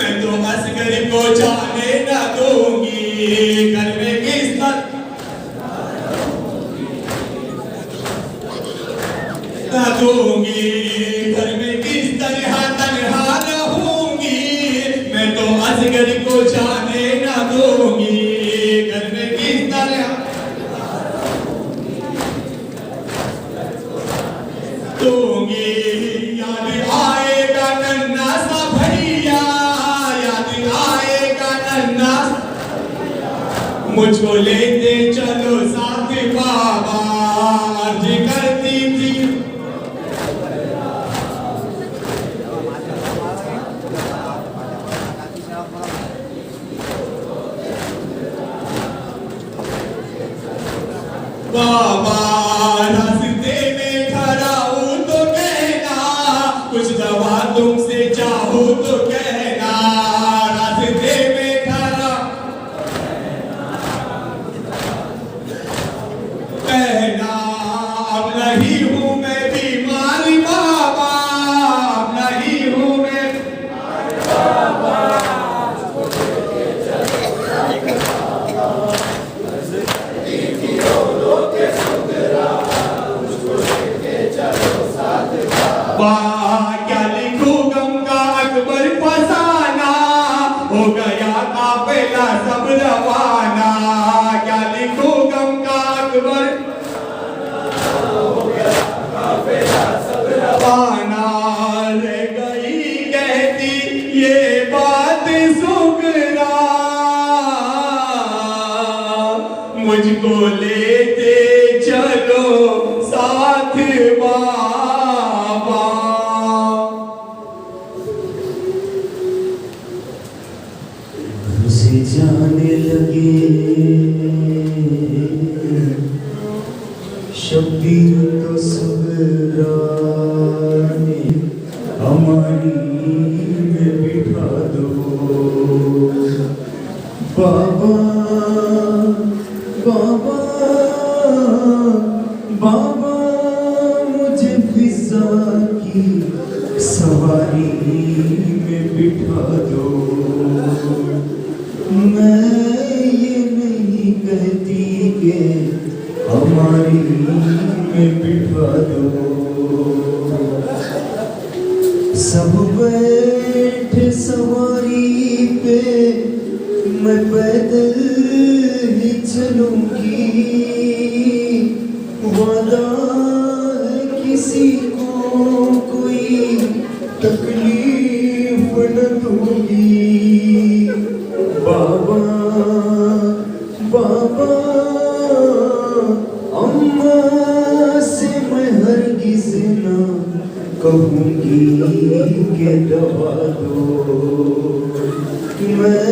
मैं तो असगर को जाने न दूंगी, घर में किस तरह न दूंगी, घर में किस तरह तन्हा रहूंगी, मैं तो असगर को जाने न दूंगी, घर में किस तरह दूंगी। याद आएगा नन्ना सा भैया, याद आएगा नन्ना, मुझको लेते चलो साथ बाबा, अर्ज करती थी बाबा। रास्ते में खड़ा हूँ तो कहना, कुछ दवा तुमसे चाहूँ तो कहना, रास्ते में खड़ा कहना। अब नहीं हूँ मैं बीमार बाबा, अब नहीं हूँ मैं क्या लिखूं गम का अकबर फसाना, हो गया काफिला सब रवाना, क्या लिखूं गम का अकबर हो गया काफिला सब रवाना। रह गई कहती ये बात सुगरा, मुझको लेते चलो साथ बाबा। से जाने लगे शब्बीर तो सुगरा ने हमारी में बिठा दो बाबा, बाबा, बाबा, मुझे फिजा की सवारी में बिठा दो। मैं ये नहीं कहती कि हमारी में बिठा दो, सब बैठे सवारी पे मैं पैदल ही चलूंगी, वादा है किसी को कोई तकलीफ न दूंगी बाबा, बाबा। अम्मा से मैं हरगिज़ ना कहूँगी कि दवा दो, मैं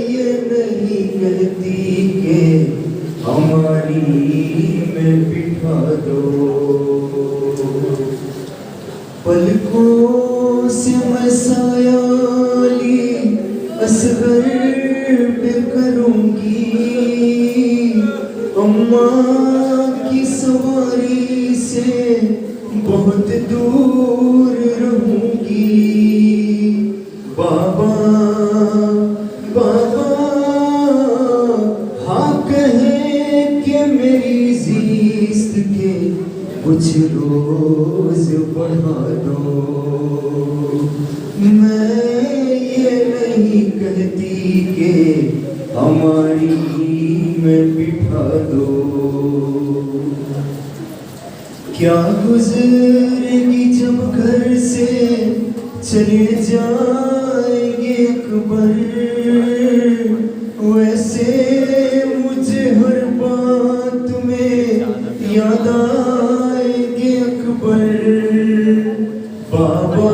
ये नहीं कहती कि हमारी में बिठा दो। पलकों से मैं सायाली असगर पे करूँगी, अम्मा की सवारी से बहुत दूर रहूँगी बाबा, बाबा। हाँ कहे कि मेरी ज़िस्त के कुछ रोज बढ़ा दो, मैं ये नहीं कहती कि हमारी में बिठा दो। क्या गुजरेगी जब घर से चले जाएंगे अकबर, वैसे मुझे हर बात में याद आएंगे अकबर बाबा,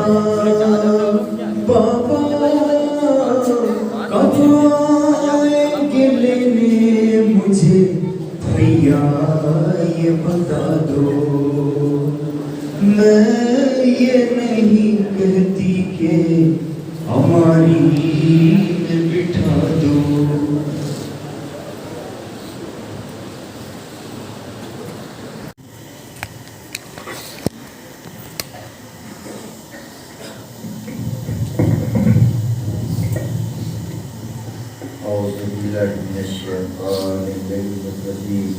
बाबा। कब आएंगे लेने मुझे भैया ये बता दो, मैं ये नहीं कहती कि हमारी में बिठा दो। बिल्लाहि मिनश्शैतानिर्रजीम।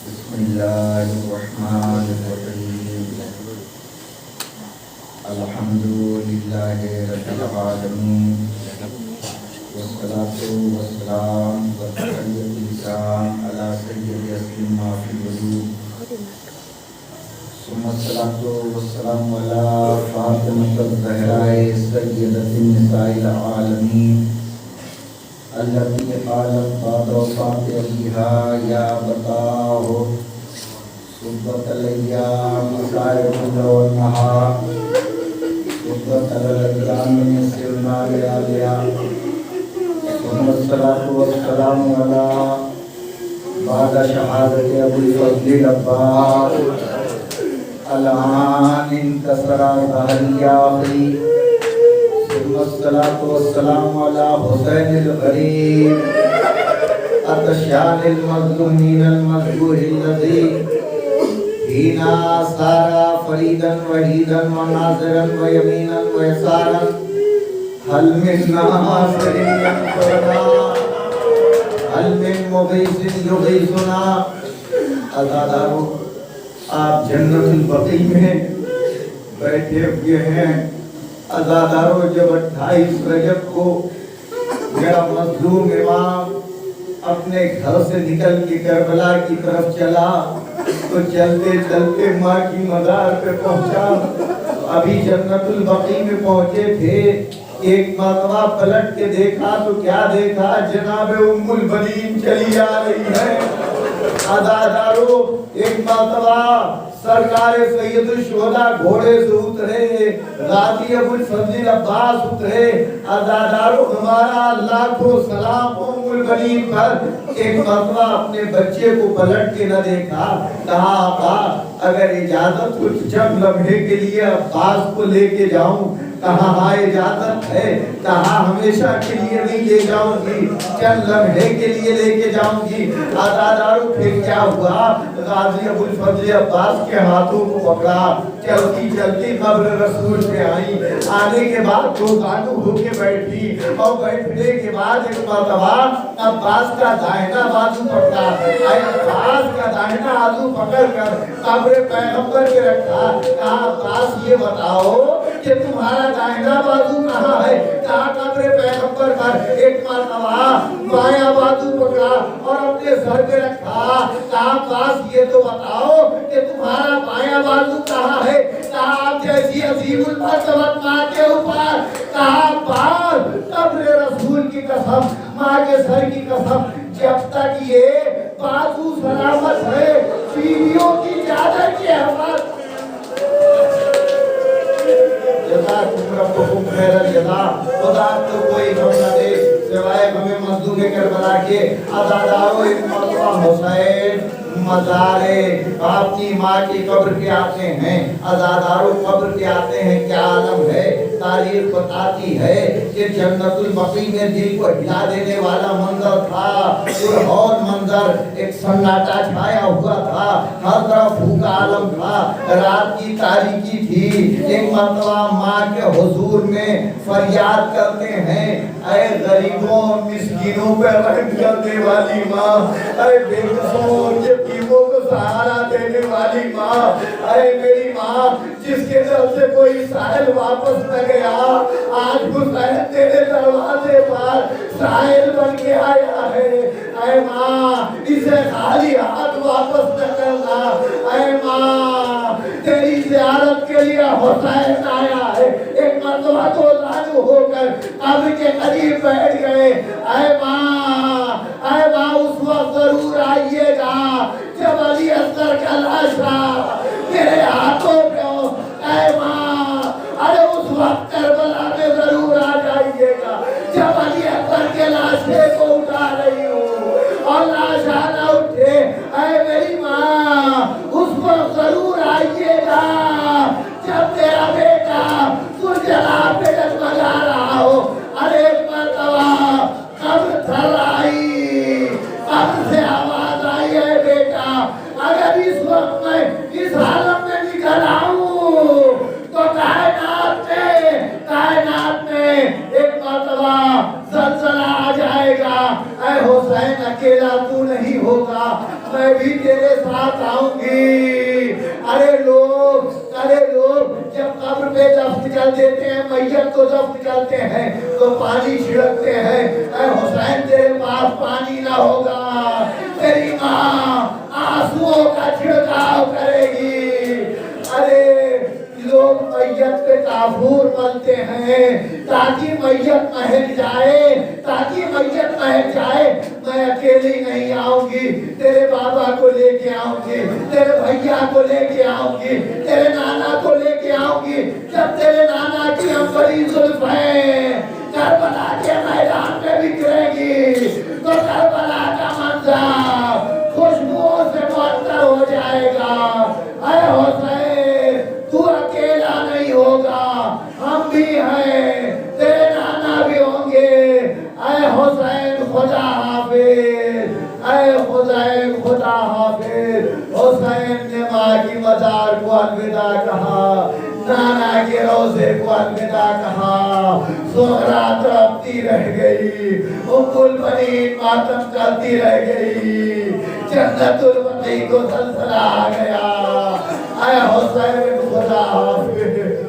बिस्मिल्लाहिर्रहमानिर्रहीम। अल्हम्दुलिल्लाहि रब्बिल आलमीन। वस्सलातु वस्सलाम अला सय्यिदि अस्लिम मा फिल वजूद। सुम्मस्सलातु वस्सलामु अला फातिमतिज़ ज़हराए सय्यदतिन निसाइल आलमीन अल्लती क़ालत बाद वफ़ाति अबीहा या बताओ सुब्बतल अय्याम मसाइबुल नहार सुब्बतल अय्याम में सिरना लिया। सुम्मस्सलातु वस्सलामु अला बाद शहादत अबुल फज़्ल अब्बास अलान इंतसरा ज़हरियाफ़ी। सुम्मस्सलातु वस्सलामु अला हुसैनिल गरीब अतशानिल मज़लूमीनल मज़बूहिल लज़ी हीना सारा फरीदन वहीदन व नाज़िरन व यमीनन व यसारन हल मिन नासिरिन यंसुरना हल मिन मुग़ीसिन युग़ीसुना। अज़ादारो, आप जन्नतुल बक़ी में बैठे हुए हैं। अज़ादारो, जब 28 रजब को मेरा मज़लूम इमाम अपने घर से निकल के करबला की तरफ चला तो चलते चलते माँ की मज़ार पे पहुंचा। अभी जन्नतुल बक़ी में पहुंचे थे, एक मरतबा पलट के देखा तो क्या देखा, जनाब उम्मुल बनीन चली आ रही है। अज़ादारो, एक मरतबा सरकार सैयदुल शुहदा घोड़े से उतरे, गाजी अबुल फज़्ल अब्बास उतरे। अज़ादारो, हमारा लाखों सलाम उम्मुल बनीन पर। एक मरतबा अपने बच्चे को पलट के न देखा, कहा आका अगर इजाजत कुछ चंद लम्हे के लिए अब्बास को लेके जाऊं। कहा हाँ इजाजत है। कहा हमेशा के लिए नहीं ले जाऊंगी, चंद लम्हे के लिए लेके जाऊंगी। अज़ादारो, फिर क्या हुआ, गाजी अबुल फज़्ल अब्बास के हाथों को पकड़ा, चलती चलती कब्र रसूल पे आई। आने के बाद दो बाजू होके बैठी और बैठने के बाद एक मरतबा अब्बास का दाहिना बाजू पकड़ा। अब्बास का दाहिना बाजू पकड़ कर कब्र पैगंबर के रखा। कहा अब्बास ये बताओ कि तुम्हारा दाहिना बाजू कहाँ है। कहा कब्र पैगंबर पर। एक मरतबा बायां बाजू पकड़ा और अपने सर पे रखा। कहा अब्बास ये तो बताओ कि तुम्हारा बायां बाजू कहाँ है। कहा आप जैसी अजीमुल मर्तबत माँ के ऊपर। कहा अब्बास कब्र रसूल की कसम, माँ के सर की कसम, जब तक ये बाजू सलामत है बीवियों की चादर की हफाजत। खुदा तो कोई गम न दे सिवाय हमें मजदूर करबला के। अज़ादारो, एक मरतबा हुसैन मज़ारे अपनी माँ की कब्र पे आते हैं। अज़ादारो, कब्र पे आते हैं, क्या आलम है। तारीख बताती है कि जन्नतुल बक़ी में दिल को हिला देने वाला मंजर था। और मंजर, एक सन्नाटा छाया हुआ था, हर तरफ भूखा आलम था, रात की तारीकी थी। एक मरतबा माँ के हुजूर में फरियाद करते हैं, ऐ गरीबों मिस्कीनों पे रहम करने वाली माँ, ऐ बेकसों यतीमों को सहारा देने वाली माँ, ऐ मेरी माँ जिसके दर से कोई साहिल वापस न गया, आज हुसैन तेरे दरवाजे पर साहिल बन के आया है। ऐ माँ इसे खाली हाथ वापस न करना। ऐ माँ तेरी ज़ियारत के लिए हुसैन आया है। एक मरतबा तो लाजू होकर कब्र के करीब बैठ गए। ऐ माँ उस वक्त जरूर आइएगा जब अली असगर का लाशा मेरे हाथों पे हो। ऐ माँ, अरे उस वक्त करबला में जरूर आ जाइएगा जब अली असगर के लाशे को उठा रही हूँ और लाशा न उठे। ऐ मेरी माँ, उस वक्त जरूर आइएगा जब तेरा बेटा सुरजला पे डगमगा रहा हो। अरे एक मरतबा कब्र पे दफ्न कर देते हैं, मैयत को दफ्न करते हैं तो पानी छिड़कते हैं। ऐ हुसैन तेरे पास पानी ना होगा, तेरी माँ आंसुओं का छिड़काव करेगी। अरे लोग मैयत पे काफूर मलते हैं ताकि मैयत महक जाए, ताकि मैयत महक जाए। मैं अकेली नहीं आऊंगी, तेरे बाबा को लेके आऊंगी, तेरे भैया को लेके आऊंगी, तेरे नाना को लेके आऊंगी। जब तेरे नाना की हम बड़ी जुल्फें करबला के मैदान में बिखरेगी तो करबला का मंजर खुशबुओं से मुअत्तर हो जाएगा। ऐ हुसैन तू अकेला नहीं होगा, हम भी हैं, तेरे नाना भी होंगे। ऐ हुसैन खुदा हाफिज, ऐ हुसैन खुदा हाफिज। हुसैन ने माँ की मजार को अलविदा कहा, नाना के रोज़े को अलविदा कहा। सोहरा तड़पती रह गई, उम्मुल बनीन मातम करती रह गई, जन्नतुल बकी को सलसला आ गया। ऐ हुसैन खुदा हाफिज।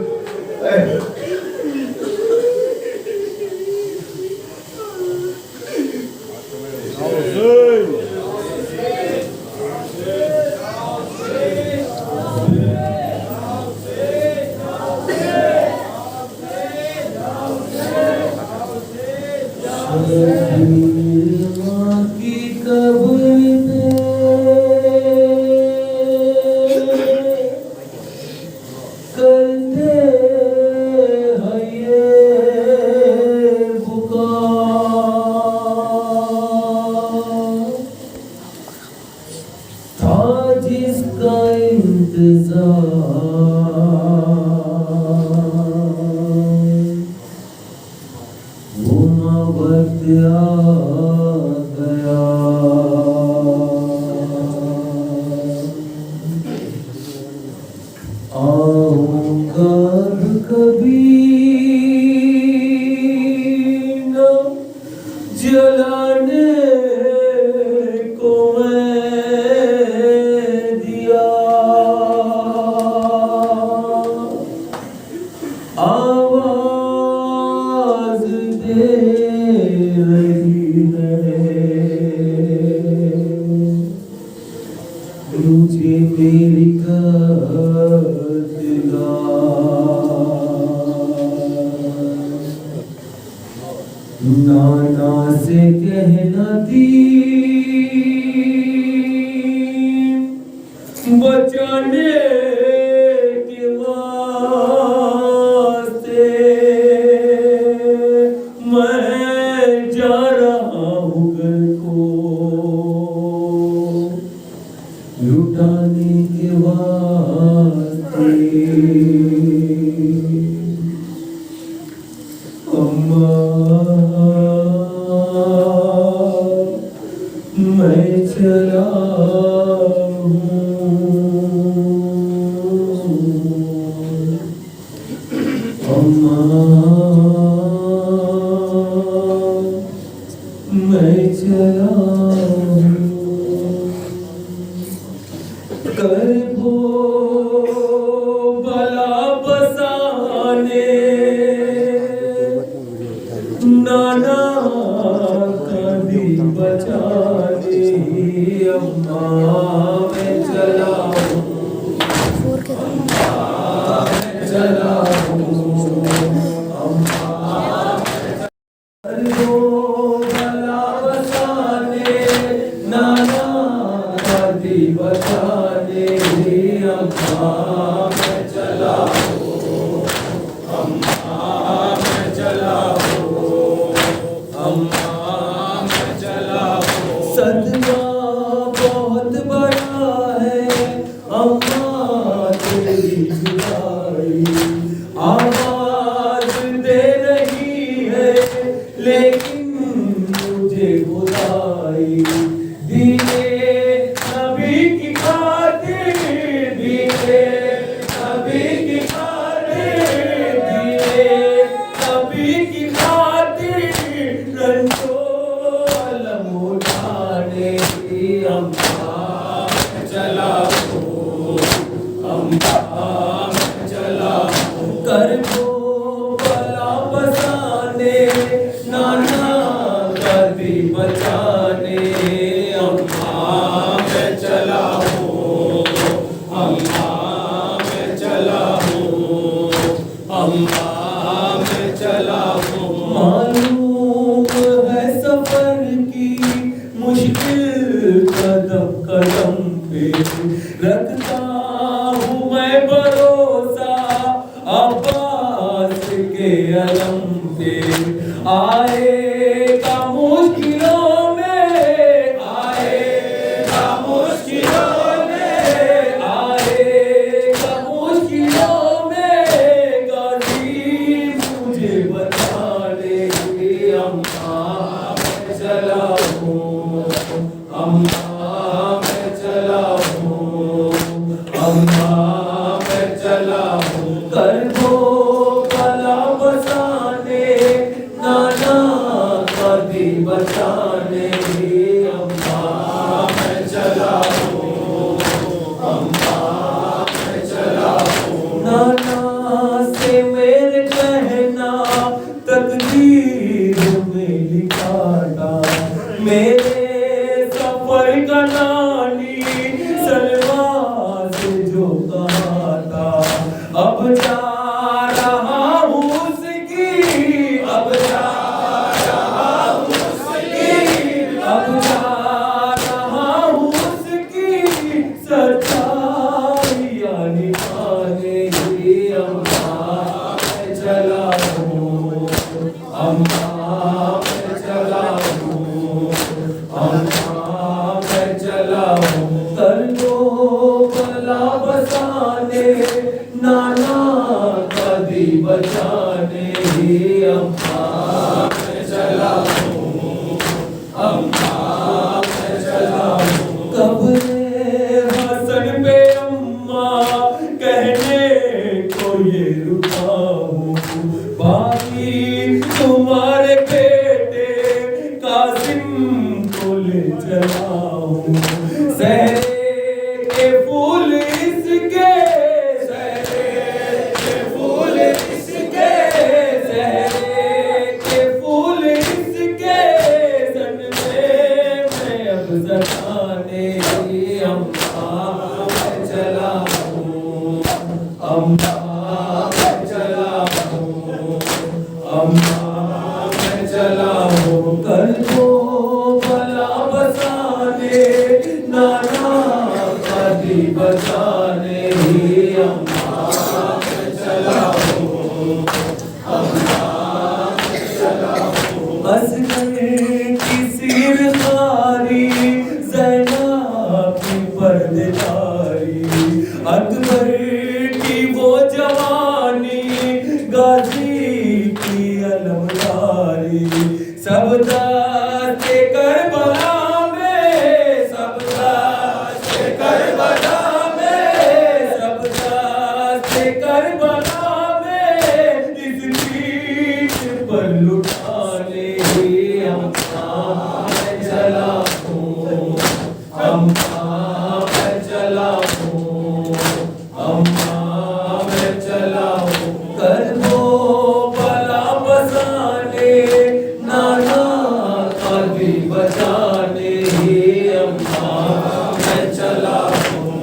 नबी की अम्मा मैं चला हूँ। मालूम है सफर की मुश्किल कदम कदम पे, रखता हूँ मैं भरोसा अब्बास के अलम पे। आएगा मुश्किलों में, आएगा मुश्किलों में, आएगा मुश्किलों में, गाजी मुझे बचाने की। अम्मा मैं चला हूँ, अम्मा मैं चला हूँ, अम्मा मैं चला हूँ। कर दो भला बसाने, नाना का दी बचाने। अम्मा मैं चला हूँ, अम्मा मैं चला हूँ। नाना से मेरे कहना तकदीर में लिखा था, मेरे सफर का नानी सलवा से जो कहा था। अब जा रहा हूँ उसकी, अब जा रहा हूँ उसकी, अब जा रहा हूँ उसकी सच्चाइयाँ निभाने की। अम्मा मैं चला हूँ, अम्मा मैं चला हूँ, अम्मा मैं चला हूँ। कर दो भला बसाने, नाना का दी बचाने। अम्मा मैं चला हूँ, अम्मा मैं चला हूँ। कब्रे हसन पे अम्मा कहने को ये रुका हूँ, बाकी तुम्हारे बेटे कासिम को ले चला हूँ। सहरे के फूल इसके, सहरे के फूल इसके, सहरे के फूल इसके सन में मैं अब सजाने। अम्मा मैं चला हूँ, अम्मा मैं चला हूँ, अम्मा मैं चला हूँ। कर दो भला बसाने, नाना का दी बचाने। अम्मा मैं चला हूँ, अम्मा मैं चला हूँ। असगर की सिर खारी, ज़ैनब की पर्देदारी, अकबर की वो जवानी, गाजी की अलमदारी। सब दास्ते करबला में, सब दास्ते करबला में, सब दास्ते करबला में, इस पीठ पर लुटाने। अम्मा मैं चला हूँ, अम्मा मैं चला हूँ, अम्मा मैं चला हूँ। कर दो भला बसाने, नाना का दी बचाने। अम्मा मैं चला हूँ,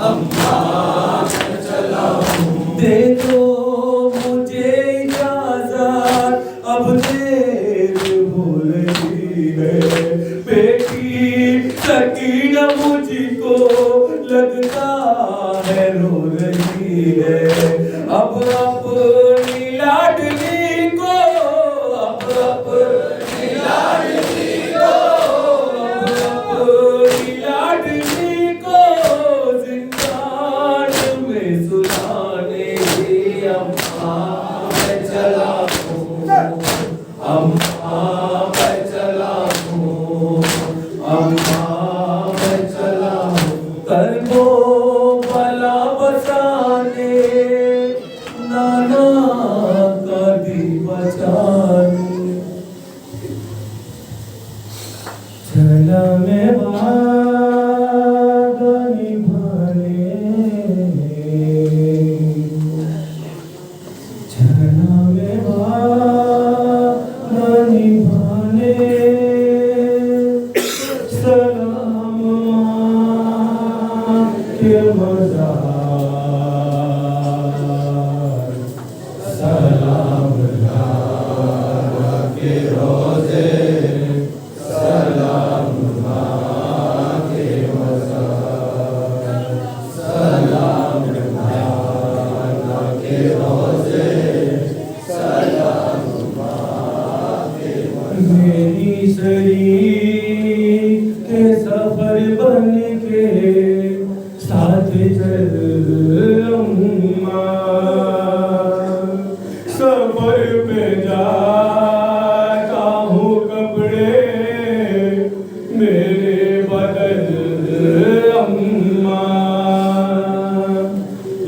अम्मा मैं चला हूँ। दे दो मुझे इजाज़त, अब देर हो रही है। बेटी सकीना मुझको लगता है रो रही है। अब अपनी लाडली को, अब अपनी लाडली को, अब अपनी लाडली को जिंदान में सुलाने। अम्मा मैं चला हूँ, अम्मा मैं चला हूँ, अम्मा मैं चला हूँ। कर दो भला बसाने, नाना का दी बचाने। चला मैं वादा निभाने, चला मैं वादा निभाने। सलाम के मज़ार, सफर पे जाता हूँ कपड़े मेरे बदल अम्मा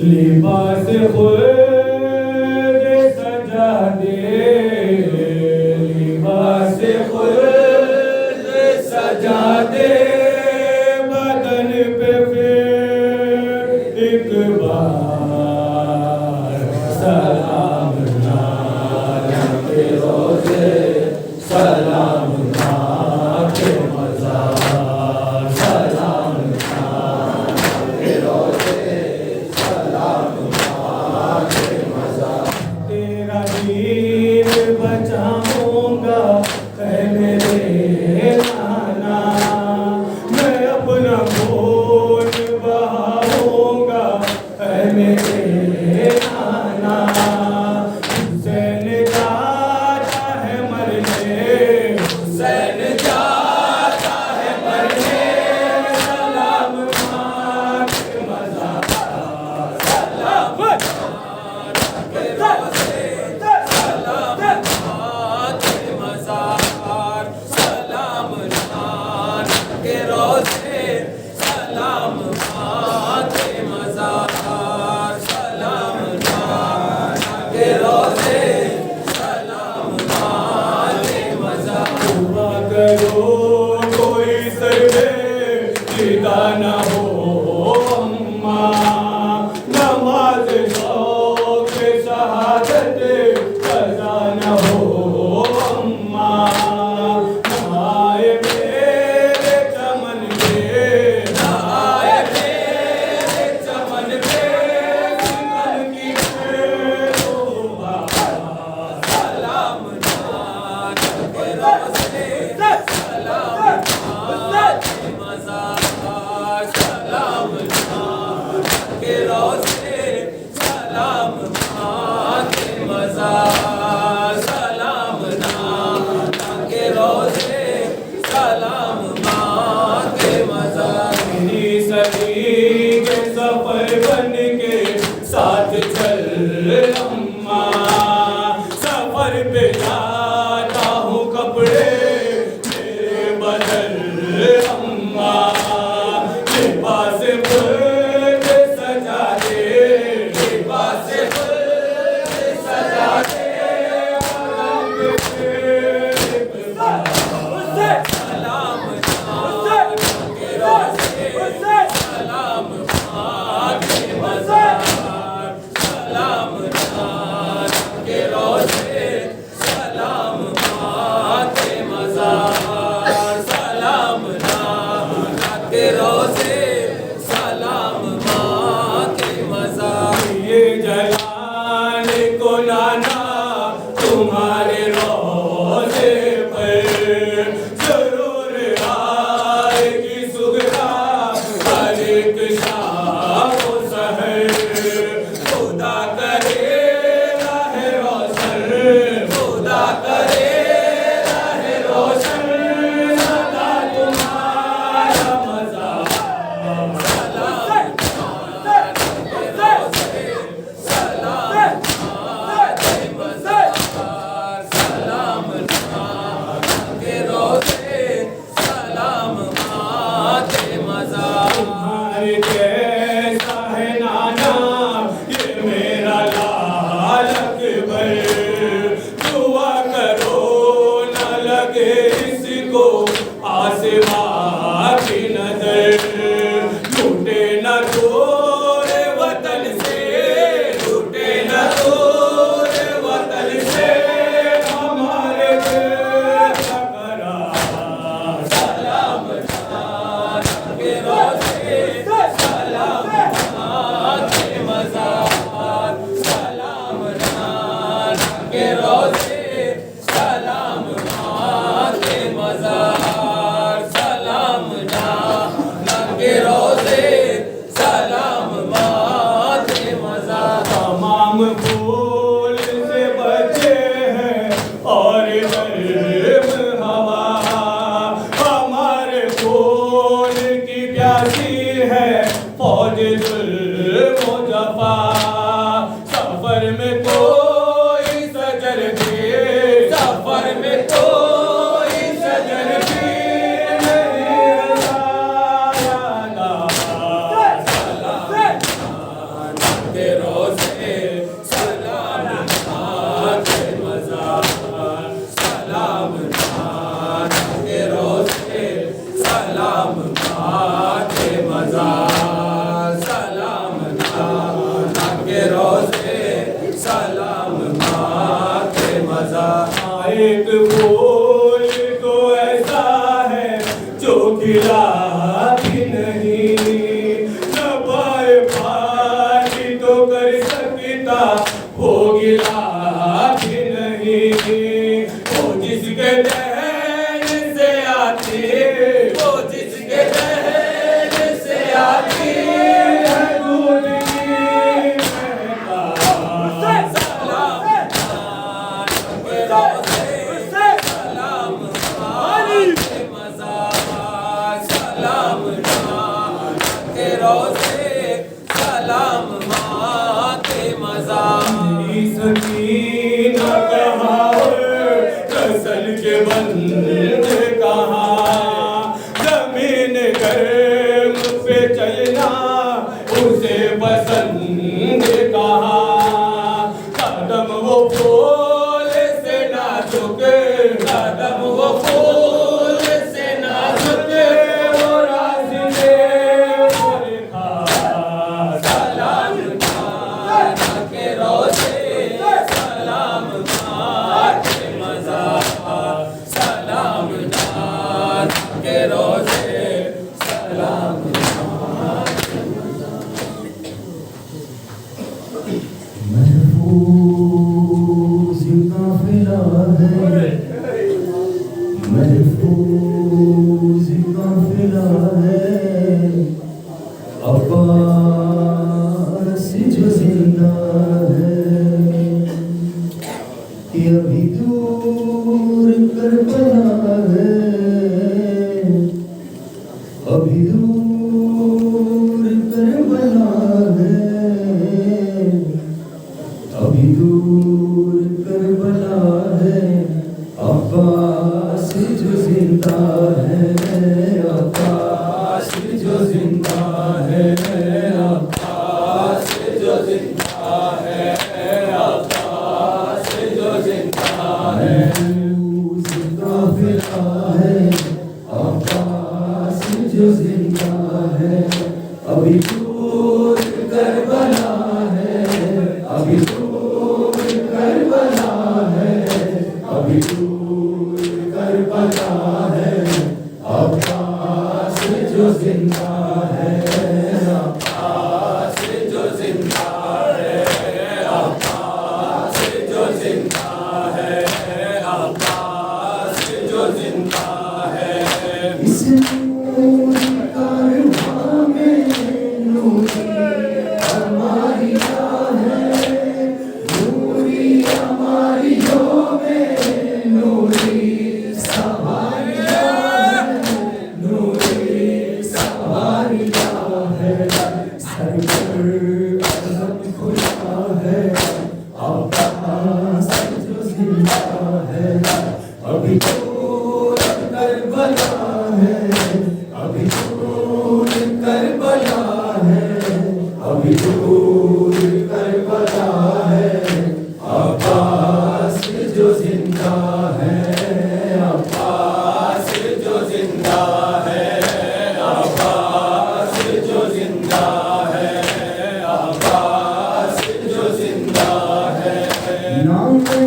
लिबास खुद सजा दे लिबास खुद सजा दे बदन पे फिर एक बार सलाम के रोज़े सलाम के मज़ार सलाम के रोज़े सलाम के मज़ार तेरा दीन बचाऊंगा ऐ मेरे नाना मैं अपना खून बहाऊंगा ऐ मेरे नाना हुसैन जाता है मरने हुसैन जाता है मरने सलाम मार के मज़ार सलाम के रोज़े सलाम के मज़ार सलाम के रोज़े सलाम के मज़ार सलाम के रोज़े सलाम के मज़ार दुआ करो कोई सर सीधा न हो अम्मा नमाज शौक़ शहादत कज़ा न हो अम्मा नहाए मेरे चमन में नहाए मेरे चमन में सिमरन की बेरुबा सलाम के रोज़े सलाम के मज़ार सलाम के रोज़े सलाम के मज़ार सलाम के रोज़े सलाम के मज़ार मेरी सदी के सफर बन के साथ चल अम्मा सफर पे जाता हूँ कपड़े मेरे बदल अम्मा लिबास खुद सजा दे लिबास खुद सजा दे सलाम के रोज़े सलाम के मज़ार सलाम के रोज़े सलाम के मज़ार सलाम के रोज़े सलाम के मज़ार ये जलाल को नाना तुम्हारे रोज़े पर जरूर आएगी सुगरा हर एक शाम व सहर खुदा करे राहे रोशन खुदा करे राहे रोशन सदा तुम्हारा मज़ार सलाम के रोज़े सलाम के मज़ार सलाम के रोज़े सलाम के मज़ार तुम्हारे जैसा है नाना ये मेरा लाल अकबर दुआ करो न लगे इसको आसमां की नजर लूटे न तोरे वतन से लूटे न तोरे वतन से हमारे दिल का करार सलाम के रोज़े सलाम के मज़ार सलाम के रोज़े सलाम के मज़ार सलाम के रोज़े सलाम के मज़ार तमाम फूल से बचे हैं और गर्म हवा हमारे खून की प्यासी है फौज जुल्म जफा सफर में कोई एक फूल तो ऐसा है जो खिला भी नहीं, न पाए पानी तो कर सकता वो गिला भी नहीं। वो जिसके दहन से आती, वो जिसके दहन से आती है दूध की महक। सलाम के रोज़े, सलाम के मज़ार, सलाम के रोज़े, सलाम के मज़ार। सकीना कहाँ, रसल के बंदे कहाँ, ज़मीन गर्म पे चलना उसे पसंद कहाँ। कदम वो फूल से नाजुक, कदम वो फूल से नाजुक, वो राज़िक़े और खास। सलाम के रोज़े, सलाम के मज़ार, सलाम के रोज़े, सलाम। महफूज काफिला है, महफूज काफिला है, अब्बास जो जिंदा है, ये अभी दूर करबला है, अभी दूर करबला है, अभी दूर करबला है, अब्बास जो जिंदा है, अब्बास जो जिंदा है, अब्बास जो जिंदा है, अब्बास जो जिंदा है। काफिला है, अब्बास जो जिंदा है, अभी दूर करबला है, अभी दूर करबला है, अभी दूर करबला है, अब्बास जो जिंदा है, अब्बास जो जिंदा है, अब्बास जो जिंदा है, अब्बास जो जिंदा है। इस नूर कारवां में नूरी हमारिया है, नूरी हमारियों में नूरी सवारिया है, नूरी सवारिया है। सर पर कदम खुला है, अब्बास जो जिंदा है, अभी दूर करबला है, अभी दूर करबला है, अभी दूर करबला है, अब्बास जो जिंदा है, अब्बास जो जिंदा है, अब्बास जो जिंदा है, अब्बास जो जिंदा है। नाम है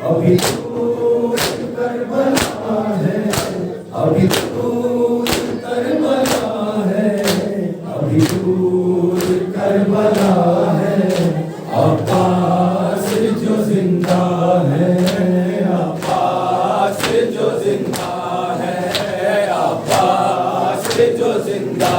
अभी दूर करबला है, अभी दूर करबला है, अभी दूर करबला है, अब्बास जो जिंदा है, अब्बास जो जिंदा है, अब्बास जो जिंदा